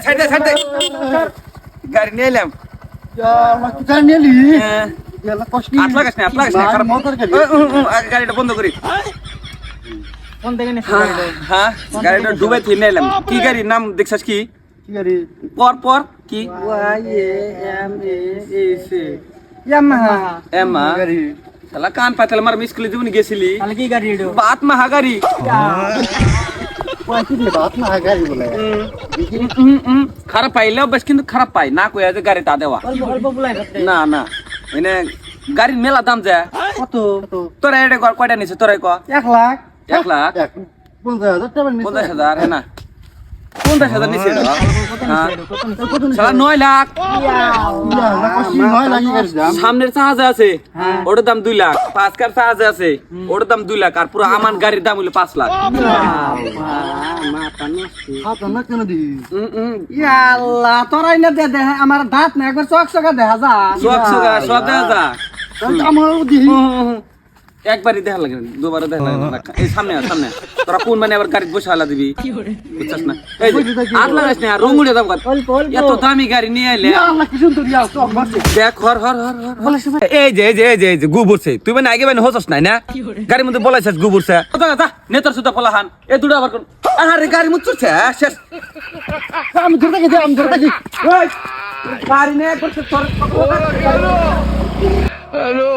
ছাড় গাড়ি নিয়ে এলাম গাড়িটা বন্ধ করি হ্যাঁ গাড়িটা ডুবে নিয়ে এলাম কি গাড়ির নাম দেখছিস কি পর পর কি শালা কান পাতাল মার মিসকুলি জীবনে গেছিলি কি গাড়ি বাত মাহা গাড়ি খারাপ পাইলেও বেশ কিন্তু খারাপ পাই না কই যে গাড়িটা দেওয়া না না এনে গাড়ির মেলা দাম যায় কত তোরা এটা কয়টা নিছে তোরাই ক 1 লাখ 1 লাখ 50,000 হ্যাঁ না 50,000 নিছে শালা 9 লাখ সামনের চাহাজে আছে ওটার দাম 2 লাখ 5 কার চাহাজে আছে ওটার দাম 2 লাখ আর পুরো আমার গাড়ির দাম হলো 5 লাখ আল্লাহ তোরাই না দে আমার দাঁত না একবার চকচকা দেখা যা সব দেখা যা একবারই দেখা লাগে দুবারও দেখা লাগে না এই সামনে সামনে তোরা কোন মানে আবার গাড়ি বসে হালা দিবি বুঝছস না এই আর লাগাইস না রং উড়ে দাম এত দামি গাড়ি নিয়ে আইলে দেখ হর হর হর এই যে গুবুরছে তুই মানে আগে মানে হছস নাই না গাড়ির মধ্যে বলাইছিস গুবুরছে যা নেতার সুদা ফলাহান এ দুটো আবার কোন আরে গাড়ি মুছছে শেষ আমি ধরে থাকি ওই গাড়ি নিয়ে করতে তোর হ্যালো